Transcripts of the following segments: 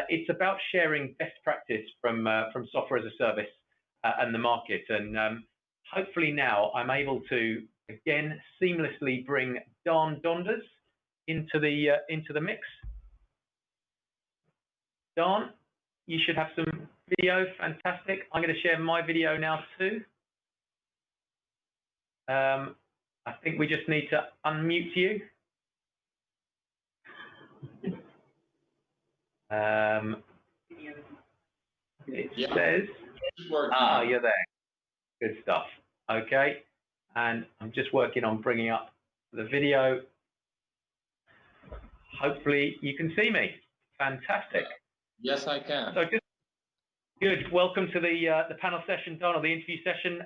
It's about sharing best practice from software as a service and the market. And hopefully now I'm able to again seamlessly bring Dan Donders into the mix. Dan, you should have some video. Fantastic. I'm going to share my video now too. I think we just need to unmute you. It says, you're there. Good stuff. Okay. And I'm just working on bringing up the video. Hopefully you can see me. Fantastic. Yes, I can. So just good. Welcome to the panel session, Don, or the interview session.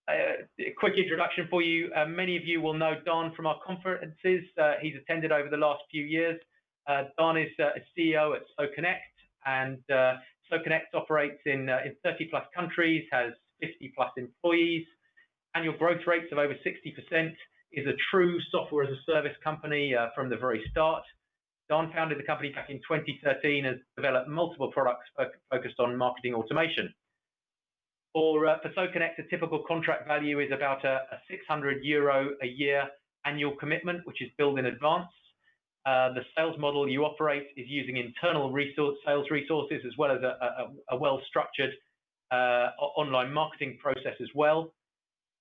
A quick introduction for you. Many of you will know Don from our conferences. He's attended over the last few years. Don is a CEO at SoConnect, and SoConnect operates in 30 plus countries, has 50 plus employees, annual growth rates of over 60%, is a true software as a service company from the very start. Don founded the company back in 2013, has developed multiple products focused on marketing automation. For SoConnect, a typical contract value is about a €600 a year annual commitment, which is billed in advance. The sales model you operate is using internal sales resources as well as a well-structured online marketing process as well.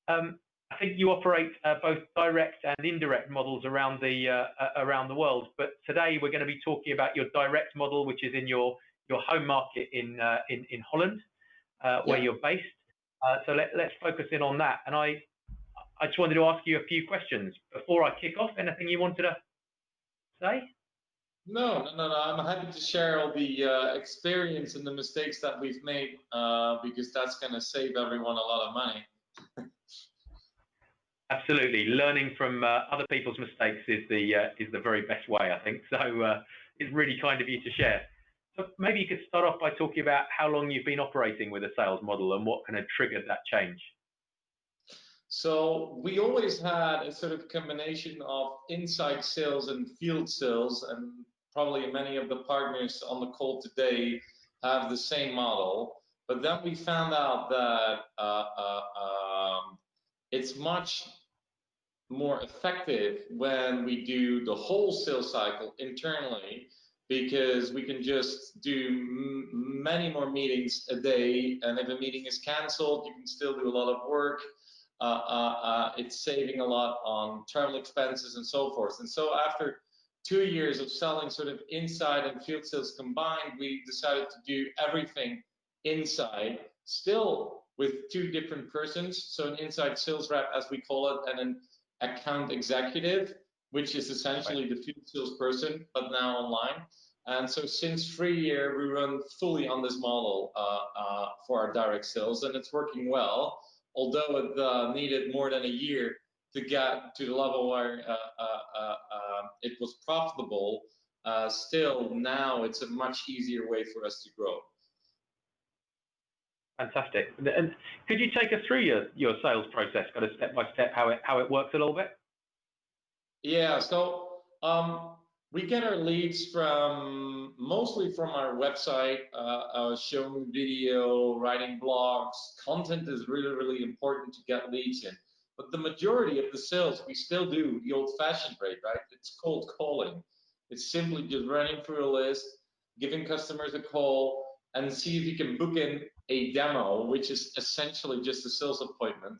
I think you operate both direct and indirect models around the world, but today we're going to be talking about your direct model, which is in your home market in Holland, where you're based. So let's focus in on that. And I just wanted to ask you a few questions before I kick off. Anything you wanted to say? No. I'm happy to share all the experience and the mistakes that we've made because that's going to save everyone a lot of money. Absolutely, learning from other people's mistakes is the very best way, I think. So it's really kind of you to share. So maybe you could start off by talking about how long you've been operating with a sales model and what kind of triggered that change. So we always had a sort of combination of inside sales and field sales, and probably many of the partners on the call today have the same model. But then we found out that it's much more effective when we do the whole sales cycle internally, because we can just do many more meetings a day, and if a meeting is canceled, you can still do a lot of work. It's saving a lot on travel expenses and so forth. And so after 2 years of selling sort of inside and field sales combined, we decided to do everything inside, still with 2 different persons. So an inside sales rep, as we call it, and an account executive, which is essentially the field salesperson, but now online. And so since 3 years, we run fully on this model for our direct sales, and it's working well. Although it needed more than a year to get to the level where it was profitable, still now it's a much easier way for us to grow. Fantastic. And could you take us through your sales process, kind of step by step, how it works a little bit? Yeah, so we get our leads mostly from our website, showing video, writing blogs. Content is really, really important to get leads in. But the majority of the sales, we still do the old-fashioned way, right? It's cold calling. It's simply just running through a list, giving customers a call, and see if you can book in a demo, which is essentially just a sales appointment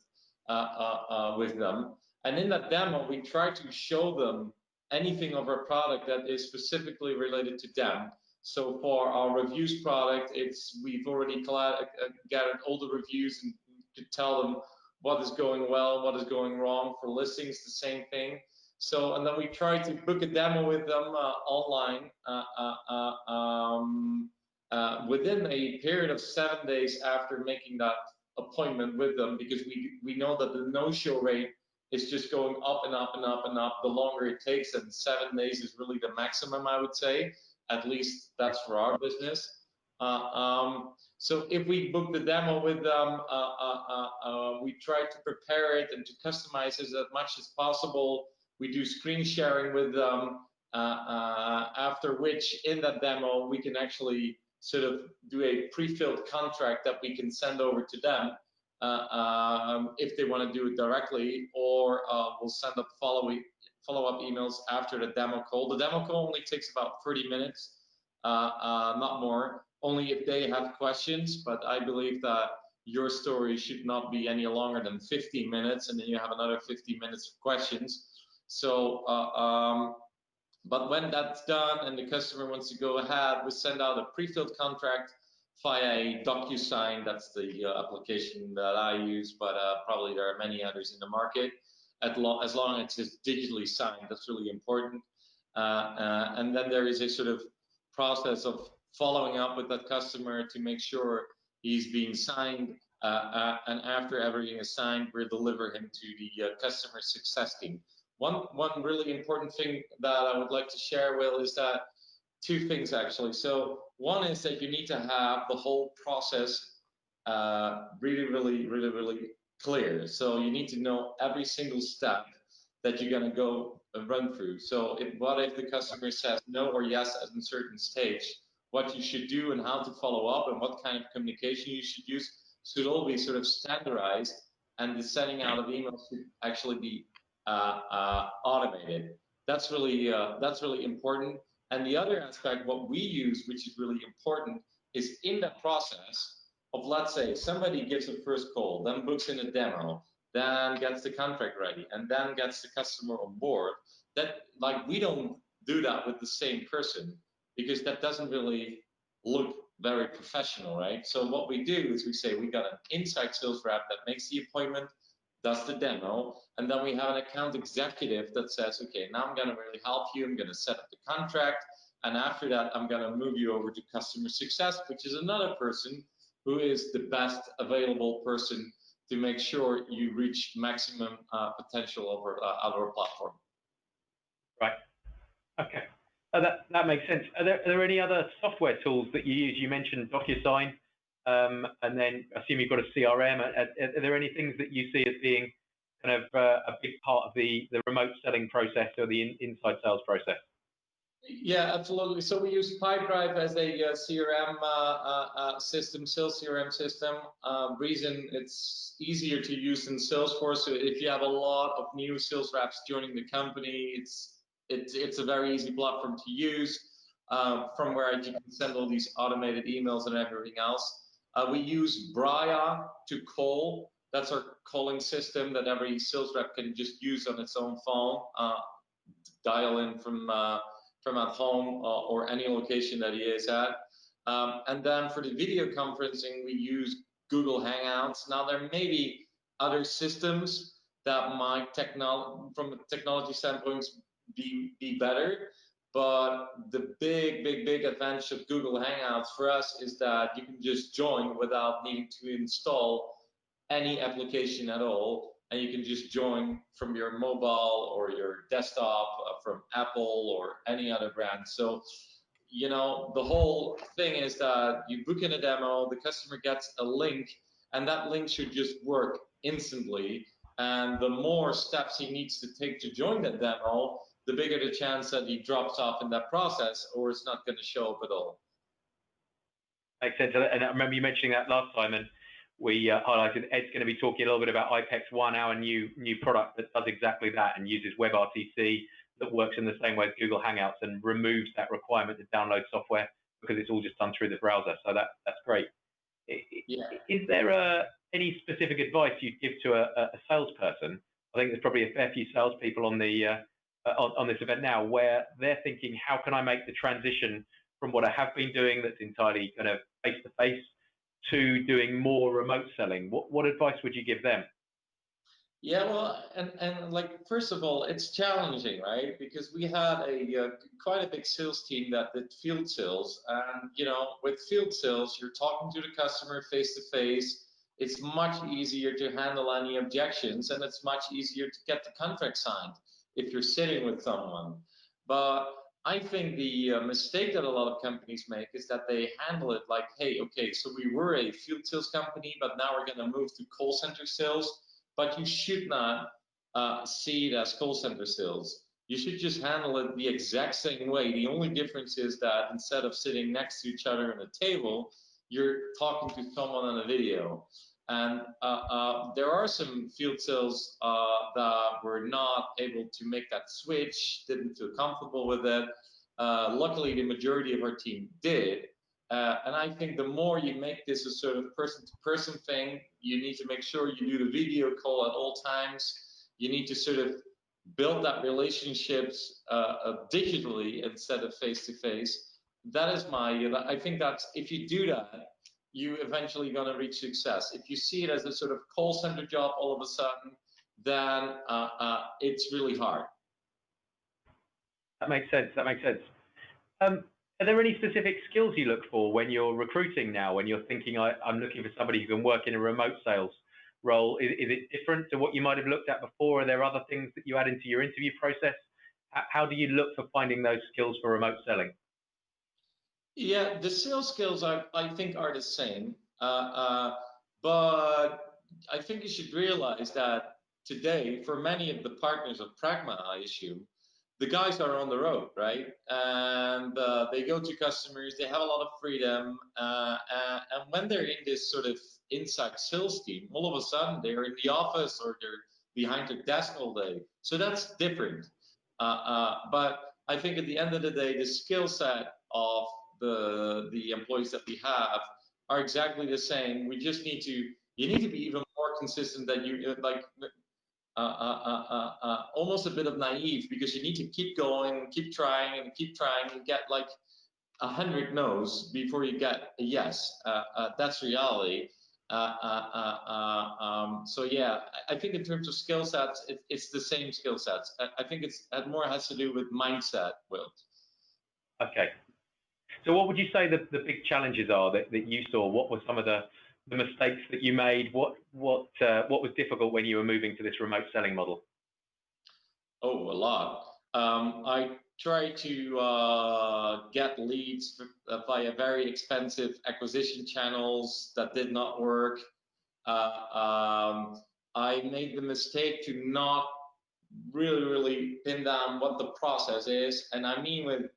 with them. And in that demo, we try to show them anything of our product that is specifically related to them. So for our reviews product, we've already gathered all the reviews and to tell them what is going well, what is going wrong. For listings, the same thing. So, and then we try to book a demo with them online within a period of 7 days after making that appointment with them, because we know that the no-show rate is just going up and up and up and up the longer it takes, and 7 days is really the maximum, I would say. At least that's for our business. So if we book the demo with them, we try to prepare it and to customize it as much as possible. We do screen sharing with them, after which in that demo we can actually sort of do a pre-filled contract that we can send over to them if they want to do it directly, or we'll send up follow-up emails after the demo call. The demo call only takes about 30 minutes, not more, only if they have questions, but I believe that your story should not be any longer than 15 minutes, and then you have another 15 minutes for questions. So, but when that's done and the customer wants to go ahead, we send out a pre-filled contract via a DocuSign. That's the application that I use, but probably there are many others in the market. As long as it's digitally signed, that's really important. And then there is a sort of process of following up with that customer to make sure he's being signed. And after everything is signed, we deliver him to the customer success team. One really important thing that I would like to share, Will, is that two things actually. So one is that you need to have the whole process really clear. So you need to know every single step that you're going to go run through. So what if the customer says no or yes at a certain stage, what you should do and how to follow up and what kind of communication you should use should all be sort of standardized, and the sending out of emails should actually be automated. That's really important. And the other aspect, what we use, which is really important, is in that process of, let's say, somebody gives a first call, then books in a demo, then gets the contract ready, and then gets the customer on board. That, like, we don't do that with the same person, because that doesn't really look very professional, right? So what we do is we say we got an inside sales rep that makes the appointment, does the demo, and then we have an account executive that says, okay, now I'm going to really help you. I'm going to set up the contract, and after that, I'm going to move you over to customer success, which is another person who is the best available person to make sure you reach maximum potential over our platform. Right. Okay. That makes sense. Are there any other software tools that you use? You mentioned DocuSign, and then I assume you've got a CRM. Are there any things that you see as being kind of a big part of the remote selling process or the inside sales process? Yeah, absolutely. So we use Pipedrive as a CRM system, sales CRM system. Reason it's easier to use than Salesforce. So if you have a lot of new sales reps joining the company, it's a very easy platform to use, from where you can send all these automated emails and everything else. We use Braya to call. That's our calling system that every sales rep can just use on its own phone, dial in from at home or any location that he is at. And then for the video conferencing, we use Google Hangouts. Now there may be other systems that might from a technology standpoint be better, but the big advantage of Google Hangouts for us is that you can just join without needing to install any application at all, and you can just join from your mobile or your desktop from Apple or any other brand. So, you know, the whole thing is that you book in a demo, the customer gets a link, and that link should just work instantly. And the more steps he needs to take to join that demo, the bigger the chance that he drops off in that process or it's not going to show up at all. Makes sense. And I remember you mentioning that last time, and we highlighted Ed's going to be talking a little bit about IPEX One, our new product that does exactly that and uses WebRTC that works in the same way as Google Hangouts and removes that requirement to download software because it's all just done through the browser. So that's great. Yeah. Is there any specific advice you'd give to a salesperson? I think there's probably a fair few salespeople on this event now where they're thinking, how can I make the transition from what I have been doing that's entirely kind of face-to-face to doing more remote selling? What advice would you give them? Yeah, well, and like, first of all, it's challenging, right? Because we had quite a big sales team that did field sales, and you know, with field sales, you're talking to the customer face to face. It's much easier to handle any objections, and it's much easier to get the contract signed if you're sitting with someone. But I think the mistake that a lot of companies make is that they handle it like, hey, okay, so we were a field sales company, but now we're going to move to call center sales. But you should not see it as call center sales. you should just handle it the exact same way. The only difference is that instead of sitting next to each other at a table, you're talking to someone on a video. And there are some field sales that were not able to make that switch, didn't feel comfortable with it. Luckily, the majority of our team did. And I think the more you make this a sort of person-to-person thing, you need to make sure you do the video call at all times. You need to sort of build that relationships digitally instead of face-to-face. That is I think that's, if you do that, you eventually going to reach success. If you see it as a sort of call center job all of a sudden, then it's really hard. That makes sense. That makes sense. Are there any specific skills you look for when you're recruiting now, when you're thinking, I'm looking for somebody who can work in a remote sales role? Is it different to what you might have looked at before? Are there other things that you add into your interview process? How do you look for finding those skills for remote selling? Yeah, the sales skills I think are the same, but I think you should realize that today, for many of the partners of Pragma, I assume, the guys are on the road, right? And they go to customers, they have a lot of freedom, and when they're in this sort of inside sales team, all of a sudden they're in the office or they're behind their desk all day. So that's different. But I think at the end of the day, the skill set of the employees that we have are exactly the same. We just need to, you need to be even more consistent that you like almost a bit of naive, because you need to keep going, keep trying and get like 100 no's before you get a yes. That's reality. So yeah, I think in terms of skill sets, it's the same skill sets. I think it more has to do with mindset, Will. Okay. So what would you say the big challenges are that you saw? What were some of the mistakes that you made? What was difficult when you were moving to this remote selling model? Oh, a lot. I tried to get leads via very expensive acquisition channels that did not work. I made the mistake to not really pin down what the process is, and I mean with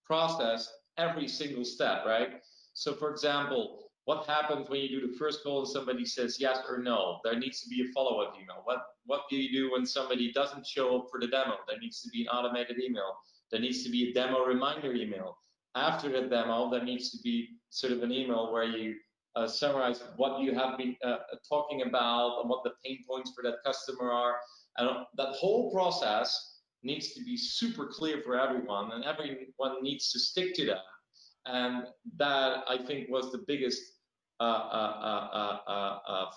process every single step, right? So for example, what happens when you do the first call and somebody says yes or no? There needs to be a follow-up email. What do you do when somebody doesn't show up for the demo? There needs to be an automated email. There needs to be a demo reminder email. After the demo, there needs to be sort of an email where you summarize what you have been talking about and what the pain points for that customer are. And that whole process needs to be super clear for everyone, and everyone needs to stick to that. And that, I think, was the biggest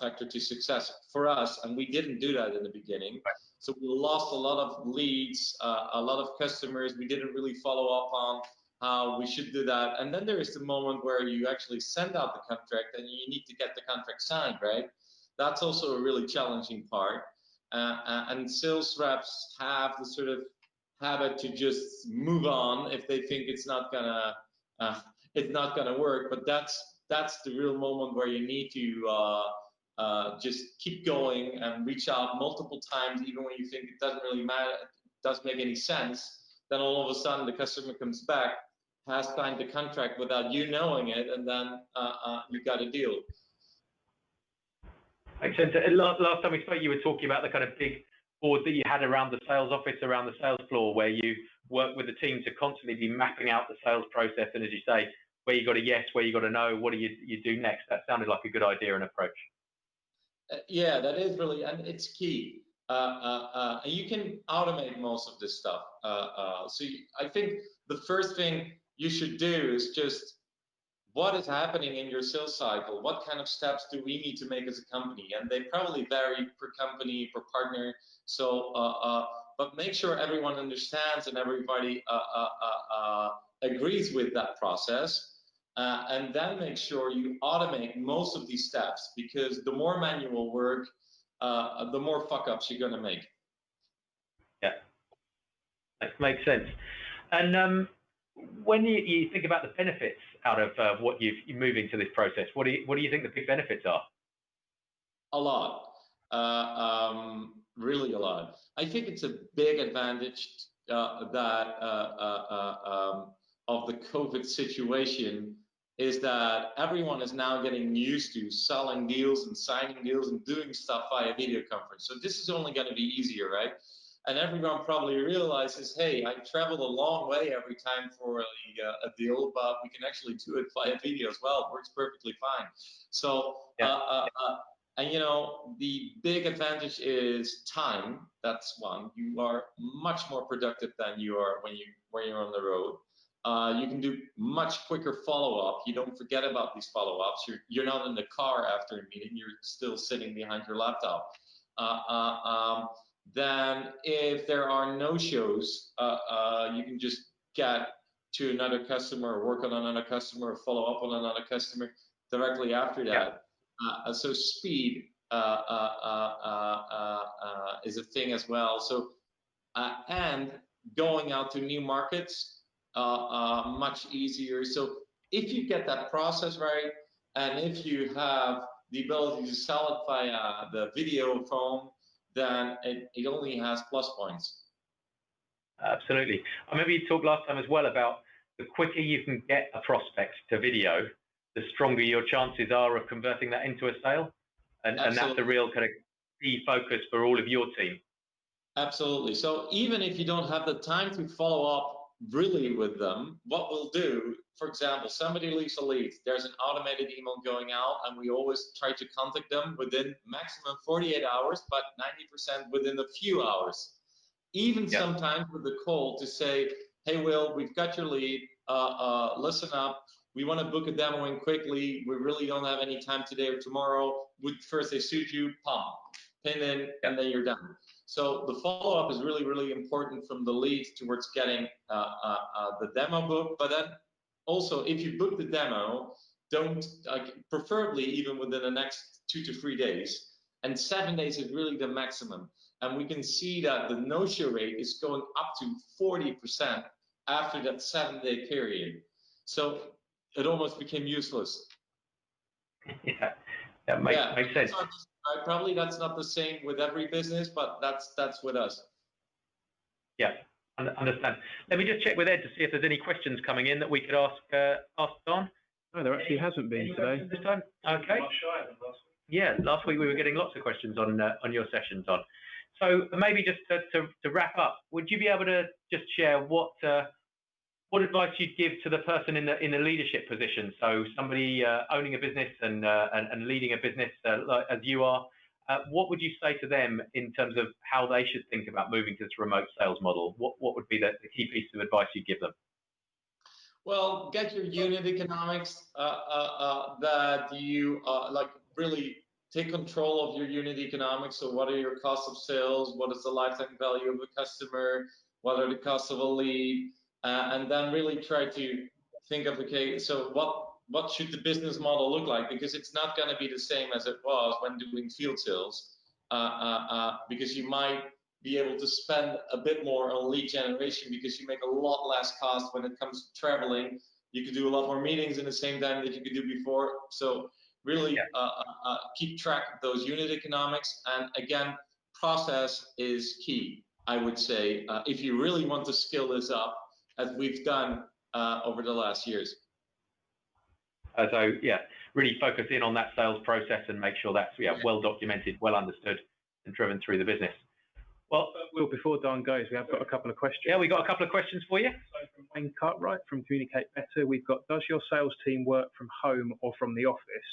factor to success for us, and we didn't do that in the beginning. So we lost a lot of leads, a lot of customers. We didn't really follow up on how we should do that. And then there is the moment where you actually send out the contract and you need to get the contract signed, right? That's also a really challenging part. And sales reps have the sort of habit to just move on if they think it's not gonna work. But that's the real moment where you need to just keep going and reach out multiple times, even when you think it doesn't really matter, it doesn't make any sense. Then all of a sudden the customer comes back, has signed the contract without you knowing it, and then you got a deal. Makes sense. Last time we spoke, you were talking about the kind of big board that you had around the sales office, around the sales floor, where you work with the team to constantly be mapping out the sales process. And as you say, where you got a yes, where you got a no, what do you do next? That sounded like a good idea and approach. Yeah, that is really, and it's key. You can automate most of this stuff. I think the first thing you should do is just, what is happening in your sales cycle? What kind of steps do we need to make as a company? And they probably vary per company, per partner. So, but make sure everyone understands and everybody agrees with that process. And then make sure you automate most of these steps, because the more manual work, the more fuck-ups you're going to make. Yeah, that makes sense. And when you think about the benefits out of what you're moving to this process, what do you think the big benefits are? A lot, really a lot. I think it's a big advantage of the COVID situation is that everyone is now getting used to selling deals and signing deals and doing stuff via video conference. So this is only going to be easier, right? And everyone probably realizes, hey, I travel a long way every time for a deal, but we can actually do it via video as well. It works perfectly fine. So, and the big advantage is time. That's one. You are much more productive than you are when you're on the road. You can do much quicker follow-up. You don't forget about these follow-ups. You're not in the car after a meeting. You're still sitting behind your laptop. Then if there are no-shows, you can just get to another customer, work on another customer, follow up on another customer directly after that. So speed is a thing as well. So and going out to new markets much easier. So if you get that process right, and if you have the ability to sell it via the video phone, then it only has plus points. Absolutely. I remember you talked last time as well about the quicker you can get a prospect to video, the stronger your chances are of converting that into a sale. And that's a real kind of key focus for all of your team. Absolutely. So even if you don't have the time to follow up really with them, what we'll do, for example, somebody leaves a lead, there's an automated email going out, and we always try to contact them within maximum 48 hours, but 90% within a few hours. Even sometimes with the call to say, hey, Will, we've got your lead, listen up, we want to book a demo in quickly, we really don't have any time today or tomorrow, would Thursday suit you? Pump, pin in, and then you're done. So the follow-up is really, really important from the lead towards getting the demo booked. But then also, if you book the demo, don't preferably even within the next 2 to 3 days. And 7 days is really the maximum. And we can see that the no-show rate is going up to 40% after that 7-day period. So it almost became useless. Yeah, that makes sense. Probably that's not the same with every business, but that's with us. Yeah, understand. Let me just check with Ed to see if there's any questions coming in that we could ask Don. No, there actually hasn't been today. This time? Okay. Yeah, last week we were getting lots of questions on your session, Don. So maybe just to wrap up, would you be able to just share what advice you'd give to the person in the leadership position? So somebody owning a business and leading a business as you are. What would you say to them in terms of how they should think about moving to this remote sales model? What would be the key piece of advice you'd give them? Well, get your unit economics that you really take control of your unit economics. So what are your costs of sales? What is the lifetime value of a customer? What are the costs of a lead? And then really try to think of, okay, so what should the business model look like? Because it's not going to be the same as it was when doing field sales, because you might be able to spend a bit more on lead generation because you make a lot less cost when it comes to traveling. You could do a lot more meetings in the same time that you could do before. So really keep track of those unit economics. And again, process is key, I would say, if you really want to scale this up, as we've done over the last years. So really focus in on that sales process and make sure that's well documented, well understood, and driven through the business. Well, Will, before Don goes, we have got a couple of questions. Yeah, we got a couple of questions for you. So from Wayne Cartwright from Communicate Better, we've got, does your sales team work from home or from the office?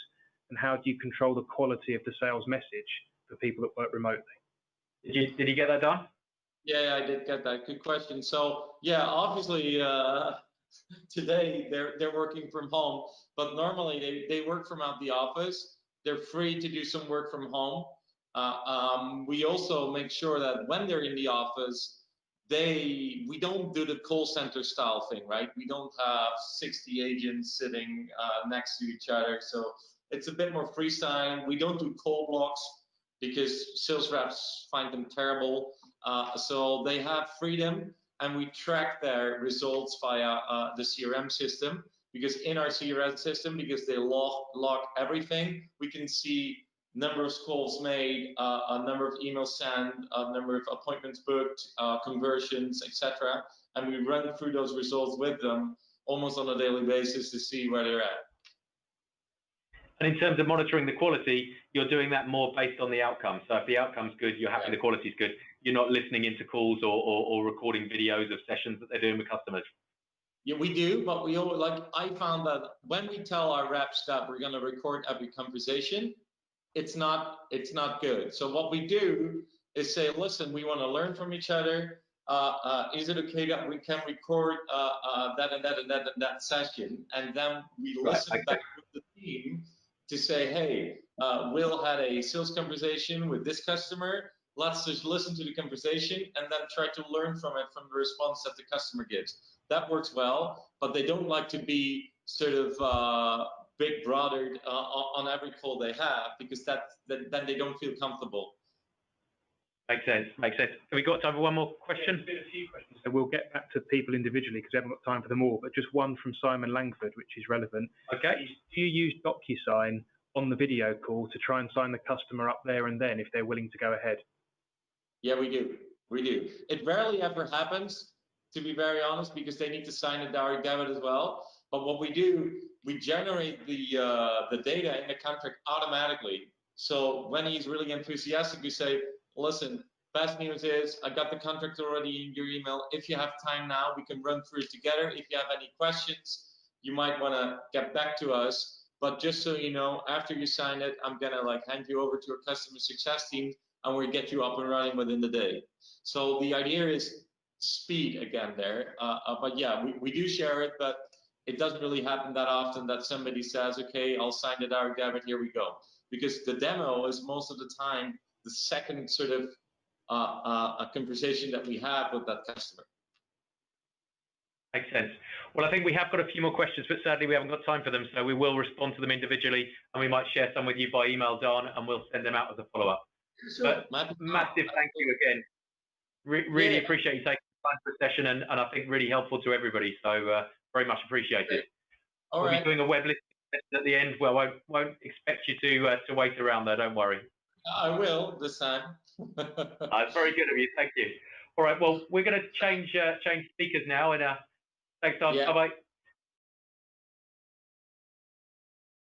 And how do you control the quality of the sales message for people that work remotely? Did you get that done? Yeah, I did get that. Good question. So yeah, obviously today they're working from home, but normally they work from out the office. They're free to do some work from home. We also make sure that when they're in the office, we don't do the call center style thing, right? We don't have 60 agents sitting next to each other. So it's a bit more freestyle. We don't do call blocks because sales reps find them terrible. So they have freedom, and we track their results via the CRM system, because in our CRM system, because they log everything, we can see number of calls made, a number of emails sent, a number of appointments booked, conversions, etc. And we run through those results with them almost on a daily basis to see where they're at. And in terms of monitoring the quality, you're doing that more based on the outcome. So if the outcome's good, you're happy the quality's good. You're not listening into calls or recording videos of sessions that they're doing with customers. Yeah, we do, but we always, like, I found that when we tell our reps that we're going to record every conversation, it's not good. So what we do is say, listen, we want to learn from each other. Is it okay that we can record that and that and that and that session? And then we listen back with the team to say, hey, Will had a sales conversation with this customer. Let's just listen to the conversation and then try to learn from it, from the response that the customer gives. That works well, but they don't like to be sort of big brothered on every call they have, because then they don't feel comfortable. Makes sense. Makes sense. Have we got time for one more question? Yeah, there's been a few questions, so we'll get back to people individually because we haven't got time for them all. But just one from Simon Langford, which is relevant. Okay. Do you use DocuSign on the video call to try and sign the customer up there and then if they're willing to go ahead? Yeah, we do. We do. It rarely ever happens, to be very honest, because they need to sign a direct debit as well. But what we do, we generate the data in the contract automatically. So when he's really enthusiastic, we say, listen, best news is I got the contract already in your email. If you have time now, we can run through it together. If you have any questions, you might want to get back to us. But just so you know, after you sign it, I'm going to hand you over to our customer success team, and we'll get you up and running within the day. So the idea is speed again there. But yeah, we do share it, but it doesn't really happen that often that somebody says, okay, I'll sign the direct debit, here we go. Because the demo is most of the time the second sort of a conversation that we have with that customer. Makes sense. Well, I think we have got a few more questions, but sadly we haven't got time for them, so we will respond to them individually, and we might share some with you by email, Don, and we'll send them out as a follow-up. Sure. But massive thank you again. Really appreciate you taking the time for a session, and I think really helpful to everybody, so very much appreciated. All we'll right. be doing a web list at the end. Well, I won't expect you to wait around there, don't worry. I will this time. It's very good of you, thank you. All right, well, we're going to change speakers now, and thanks, Don. Yeah. Bye-bye.